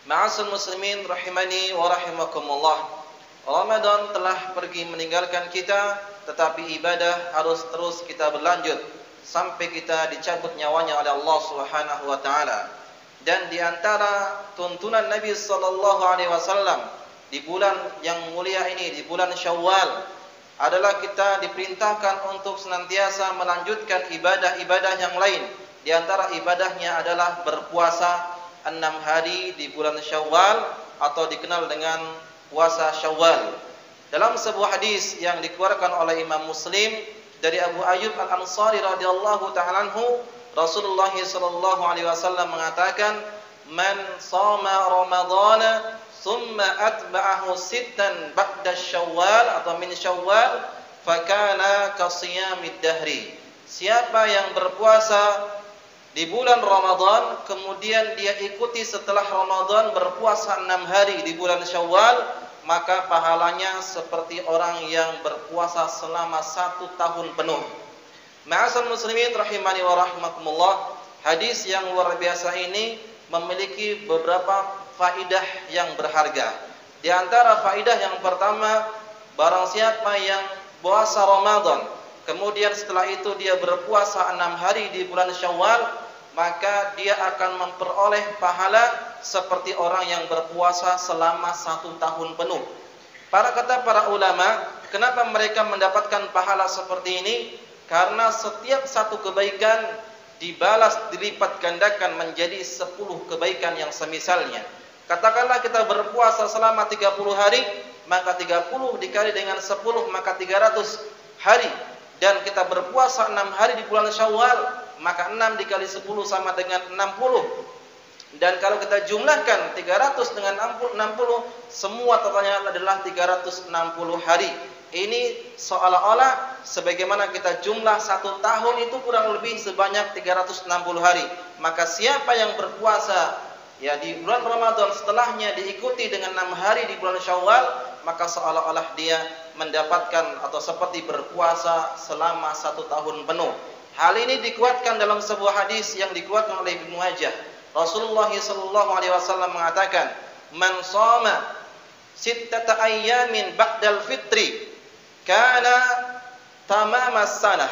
Ma'asal muslimin rahimani wa rahimakumullah. Ramadan telah pergi meninggalkan kita, tetapi ibadah harus terus kita berlanjut sampai kita dicabut nyawanya oleh Allah Subhanahu wa taala. Dan di antara tuntunan Nabi sallallahu alaihi wasallam di bulan yang mulia ini, di bulan Syawal, adalah kita diperintahkan untuk senantiasa melanjutkan ibadah-ibadah yang lain. Di antara ibadahnya adalah berpuasa 6 hari di bulan Syawal atau dikenal dengan puasa Syawal. Dalam sebuah hadis yang dikeluarkan oleh Imam Muslim dari Abu Ayyub Al-Ansari radhiyallahu ta'ala anhu, Rasulullah sallallahu alaihi wasallam mengatakan, "Man shoma Ramadhana thumma atba'ahu sittan ba'da Syawal atau min Syawal, fakana kasiyamid dahri." Siapa yang berpuasa di bulan Ramadan, kemudian dia ikuti setelah Ramadan berpuasa 6 hari di bulan Syawal, maka pahalanya seperti orang yang berpuasa selama 1 tahun penuh. Ma'asal muslimin rahimani wa rahimakumullah, hadis yang luar biasa ini memiliki beberapa faidah yang berharga. Di antara faidah yang pertama, barang siapa yang puasa Ramadan, kemudian setelah itu dia berpuasa 6 hari di bulan Syawal, maka dia akan memperoleh pahala seperti orang yang berpuasa selama 1 tahun penuh. Kata para ulama, kenapa mereka mendapatkan pahala seperti ini? Karena setiap satu kebaikan dibalas, dilipat gandakan menjadi 10 kebaikan yang semisalnya. Katakanlah kita berpuasa selama 30 hari, maka 30 dikali dengan 10 maka 300 hari. Dan kita berpuasa 6 hari di bulan Syawal, maka 6 dikali 10 sama dengan 60. Dan kalau kita jumlahkan 300 dengan 60, semua totalnya adalah 360 hari. Ini seolah-olah sebagaimana kita jumlah 1 tahun itu kurang lebih sebanyak 360 hari. Maka siapa yang berpuasa di bulan Ramadan setelahnya diikuti dengan 6 hari di bulan Syawal, maka seolah-olah dia mendapatkan atau seperti berpuasa selama 1 tahun penuh. Hal ini dikuatkan dalam sebuah hadis yang dikuatkan oleh Ibnu Majah. Rasulullah sallallahu alaihi wasallam mengatakan, "Man shoma 6 ayyamin ba'dal fitri kana tamamas sanah."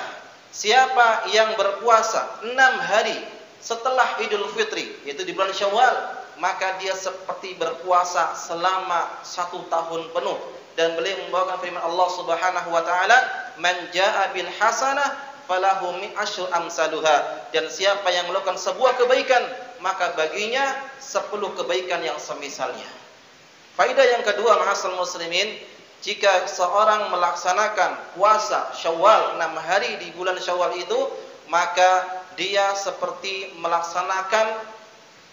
Siapa yang berpuasa 6 hari setelah Idul Fitri, yaitu di bulan Syawal, maka dia seperti berpuasa selama 1 tahun penuh. Dan beliau membawakan firman Allah Subhanahu wa taala, "Man jaa'a bil hasanah falahu mi'asyru amsaluha." Dan siapa yang melakukan sebuah kebaikan, maka baginya 10 kebaikan yang semisalnya. Faedah yang kedua, ma'asal muslimin, jika seorang melaksanakan puasa Syawal 6 hari di bulan Syawal itu, maka dia seperti melaksanakan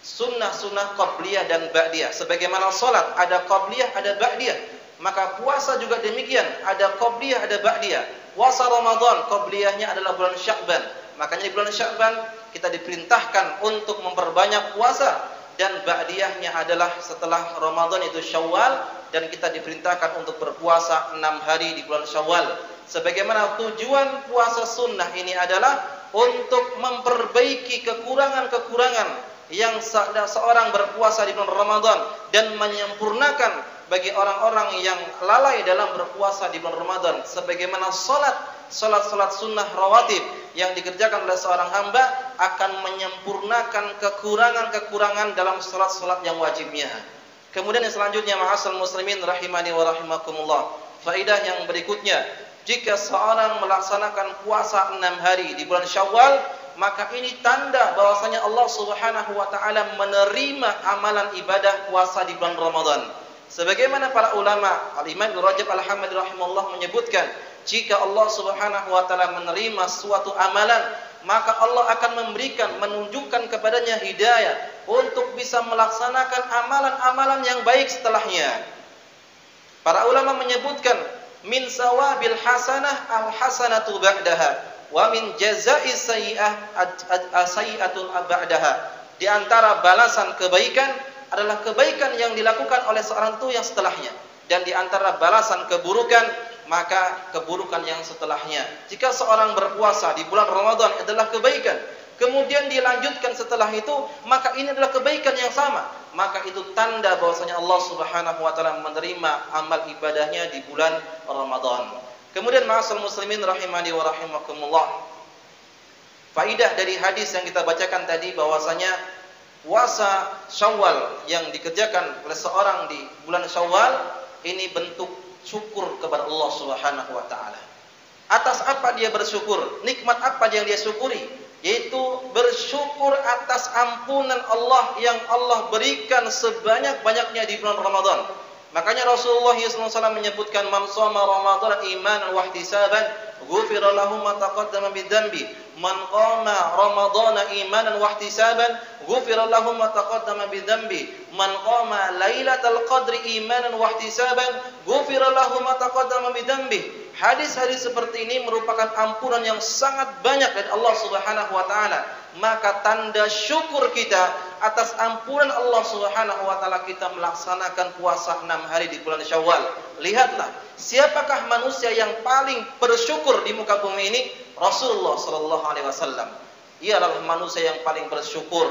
sunnah-sunnah qabliyah dan ba'diyah. Sebagaimana salat ada qabliyah, ada ba'diyah, maka puasa juga demikian, ada qabliyah, ada ba'diyah. Puasa Ramadan qabliyahnya adalah bulan Sya'ban. Makanya di bulan Sya'ban kita diperintahkan untuk memperbanyak puasa, dan ba'diyahnya adalah setelah Ramadan itu Syawal, dan kita diperintahkan untuk berpuasa 6 hari di bulan Syawal. Sebagaimana tujuan puasa sunnah ini adalah untuk memperbaiki kekurangan-kekurangan yang seorang berpuasa di bulan Ramadan, dan menyempurnakan bagi orang-orang yang lalai dalam berpuasa di bulan Ramadan. Sebagaimana salat sunnah rawatib yang dikerjakan oleh seorang hamba akan menyempurnakan kekurangan-kekurangan dalam salat-salat yang wajibnya. Kemudian yang selanjutnya, ma'asal muslimin rahimani wa rahimakumullah, faidah yang berikutnya, jika seorang melaksanakan puasa 6 hari di bulan Syawal, maka ini tanda bahwasanya Allah Subhanahu wa taala menerima amalan ibadah puasa di bulan Ramadan. Sebagaimana para ulama, Al-Imam Ibnu Rajab Al-Hambali rahimahullah menyebutkan, jika Allah Subhanahu wa taala menerima suatu amalan, maka Allah akan menunjukkan kepadanya hidayah untuk bisa melaksanakan amalan-amalan yang baik setelahnya. Para ulama menyebutkan, min sawabil hasanah al-hasanatu ba'daha wa min jazai sayyi'ah sayyi'atun ba'daha. Di antara balasan kebaikan adalah kebaikan yang dilakukan oleh seorang itu yang setelahnya, dan di antara balasan keburukan maka keburukan yang setelahnya. Jika seorang berpuasa di bulan Ramadan adalah kebaikan, kemudian dilanjutkan setelah itu, maka ini adalah kebaikan yang sama. Maka itu tanda bahwasanya Allah Subhanahu wa taala menerima amal ibadahnya di bulan Ramadan. Kemudian ma'asal muslimin rahimani wa rahimakumullah. Faidah dari hadis yang kita bacakan tadi bahwasanya puasa Syawal yang dikerjakan oleh seorang di bulan Syawal ini bentuk syukur kepada Allah Subhanahu wa taala. Atas apa dia bersyukur? Nikmat apa yang dia syukuri? Yaitu bersyukur atas ampunan Allah yang Allah berikan sebanyak-banyaknya di bulan Ramadan. Makanya Rasulullah SAW menyebutkan man shoma Ramadan imanan wa ihtisaban ghufira lahu ma taqaddama min dzambi. Man qama Ramadana imanan wa ihtisaban ghufira lahu ma taqaddama min dzambi. Man qama lailatal qadri imanan wa ihtisaban ghufira lahu ma taqaddama min dzambi. Hadis-hadis seperti ini merupakan ampunan yang sangat banyak dari Allah Subhanahu wa taala. Maka tanda syukur kita atas ampunan Allah Subhanahu wa taala kita melaksanakan puasa 6 hari di bulan Syawal. Lihatlah, siapakah manusia yang paling bersyukur di muka bumi ini? Rasulullah sallallahu alaihi wasallam. Ia adalah manusia yang paling bersyukur.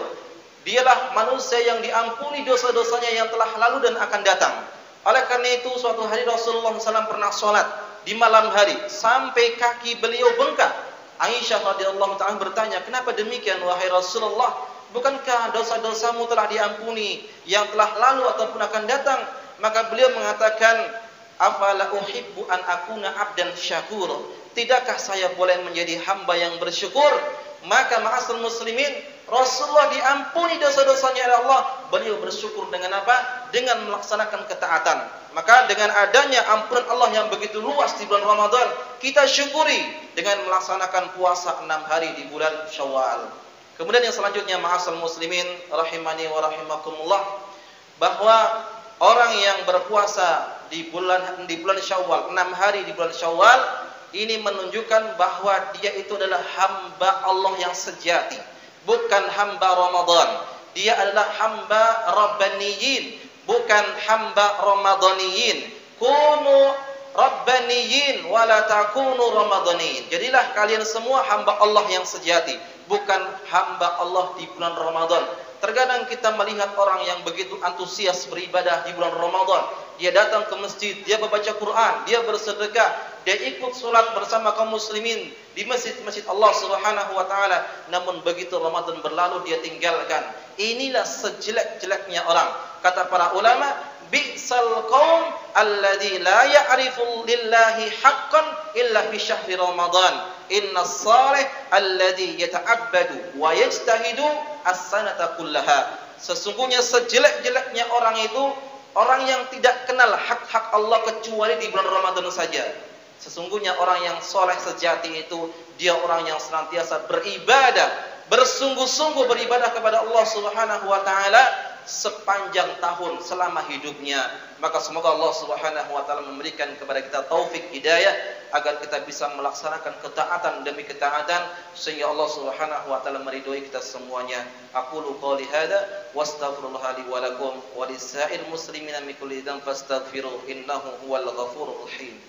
Dialah manusia yang diampuni dosa-dosanya yang telah lalu dan akan datang. Oleh karena itu suatu hari Rasulullah SAW pernah sholat di malam hari sampai kaki beliau bengkak. Aisyah radhiyallahu ta'ala bertanya, kenapa demikian wahai Rasulullah? Bukankah dosa-dosamu telah diampuni yang telah lalu ataupun akan datang? Maka beliau mengatakan, afala uhibbu an akuna abdan syakur. Tidakkah saya boleh menjadi hamba yang bersyukur? Maka ma'asal muslimin, Rasulullah diampuni dosa-dosanya oleh Allah. Beliau bersyukur dengan apa? Dengan melaksanakan ketaatan. Maka dengan adanya ampunan Allah yang begitu luas di bulan Ramadan, kita syukuri dengan melaksanakan puasa 6 hari di bulan Syawal. Kemudian yang selanjutnya ma'asal muslimin rahimani wa rahimakumullah, bahwa orang yang berpuasa di bulan Syawal, 6 hari di bulan Syawal, ini menunjukkan bahwa dia itu adalah hamba Allah yang sejati, bukan hamba Ramadan. Dia adalah hamba Rabbaniyin, bukan hamba Ramadaniyin. Kunu Rabbaniyin wala takunu Ramadaniyin. Jadilah kalian semua hamba Allah yang sejati, bukan hamba Allah di bulan Ramadan. Terkadang kita melihat orang yang begitu antusias beribadah di bulan Ramadan. Dia datang ke masjid, dia membaca Quran, dia bersedekah, dia ikut sholat bersama kaum muslimin di masjid-masjid Allah Subhanahu wa taala. Namun begitu Ramadan berlalu dia tinggalkan. Inilah sejelek-jeleknya orang. Kata para ulama, bi'sal qaum alladzi la ya'rifu lillahi haqqan illa fi syahri Ramadan. Innas salih alladzi yata'abbadu wa yajtahidu as-sanata kullaha. Sesungguhnya sejelek-jeleknya orang itu orang yang tidak kenal hak-hak Allah kecuali di bulan Ramadan saja. Sesungguhnya orang yang soleh sejati itu dia orang yang senantiasa beribadah, bersungguh-sungguh beribadah kepada Allah Subhanahu wa taala sepanjang tahun selama hidupnya. Maka semoga Allah Subhanahu wa taala memberikan kepada kita taufik hidayah agar kita bisa melaksanakan ketaatan demi ketaatan sehingga Allah Subhanahu wa taala meridhoi kita semuanya. Aqulu qouli hadza wastaghfirullaha li wa lakum wa lisa'il muslimina min kulli dhanbin fastaghfiruhu innahu huwal ghafurur rahim.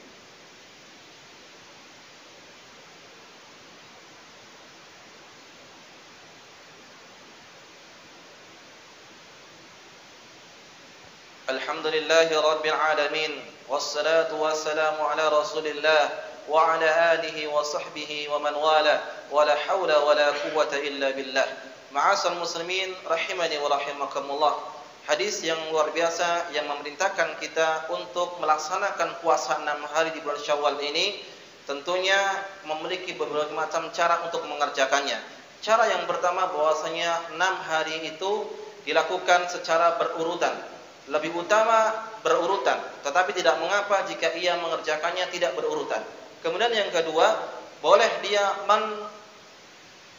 Alhamdulillahi Rabbil Alamin, wassalatu wassalamu ala Rasulillah wa ala alihi wa sahbihi wa man wala, wa la hawla wa la quwwata illa billah. Ma'asal muslimin rahimani wa rahimakumullah. Hadis yang luar biasa yang memerintahkan kita untuk melaksanakan puasa 6 hari di bulan Syawal ini tentunya memiliki berbagai macam cara untuk mengerjakannya. Cara yang pertama bahwasanya 6 hari itu dilakukan secara berurutan. Lebih utama berurutan, tetapi tidak mengapa jika ia mengerjakannya tidak berurutan. Kemudian yang kedua, boleh dia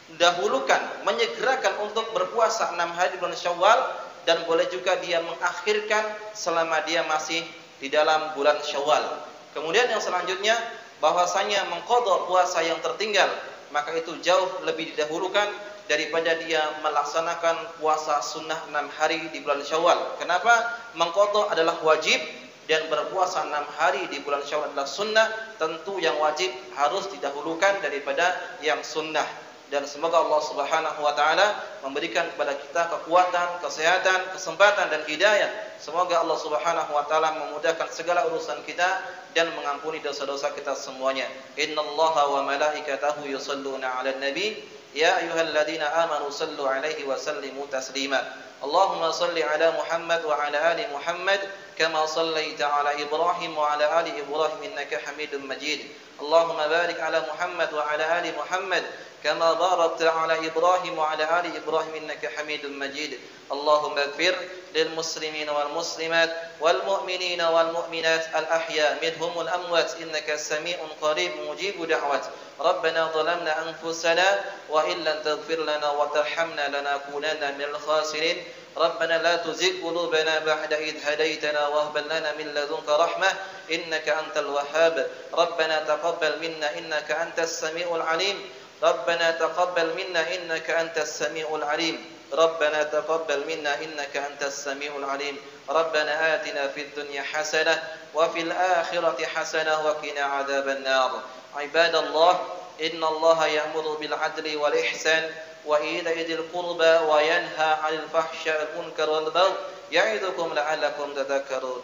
mendahulukan, menyegerakan untuk berpuasa 6 hari di bulan Syawal, dan boleh juga dia mengakhirkan selama dia masih di dalam bulan Syawal. Kemudian yang selanjutnya, bahwasanya mengqadha puasa yang tertinggal, maka itu jauh lebih didahulukan daripada dia melaksanakan puasa sunnah 6 hari di bulan Syawal. Kenapa? Mengqadha adalah wajib dan berpuasa 6 hari di bulan Syawal adalah sunnah. Tentu yang wajib harus didahulukan daripada yang sunnah. dan semoga Allah Subhanahu wa taala memberikan kepada kita kekuatan, kesehatan, kesempatan dan hidayah. Semoga Allah Subhanahu wa taala memudahkan segala urusan kita dan mengampuni dosa-dosa kita semuanya. Innallaha wa malaikatahu yusholluna 'alan nabi ya ayyuhalladzina amanu shallu 'alaihi wa sallimu taslima. Allahumma shalli 'ala Muhammad wa 'ala ali Muhammad kama shallaita 'ala Ibrahim wa 'ala ali Ibrahim innaka Hamidum Majid. Allahumma barik 'ala Muhammad wa 'ala ali Muhammad كما باركت على إبراهيم وعلى آل إبراهيم إنك حميد مجيد. اللهم اغفر للمسلمين والمسلمات والمؤمنين والمؤمنات الأحياء منهم الأموات إنك سميع قريب مجيب دعوات. ربنا ظلمنا أنفسنا وإن لم تغفر لنا وترحمنا لنكونن من الخاسرين. ربنا لا تزغ قلوبنا بعد إذ هديتنا وهب لنا من لدنك رحمة إنك أنت الوهاب. ربنا تقبل منا إنك أنت السميع العليم. ربنا تقبل منا إنك أنت السميع العليم. ربنا تقبل منا إنك أنت السميع العليم. ربنا آتنا في الدنيا حسنة وفي الآخرة حسنة وقنا عذاب النار. عباد الله إن الله يأمر بالعدل والإحسان وإيتاء ذي القربى وينهى عن الفحشاء والمنكر والبغي يعظكم لعلكم تذكرون.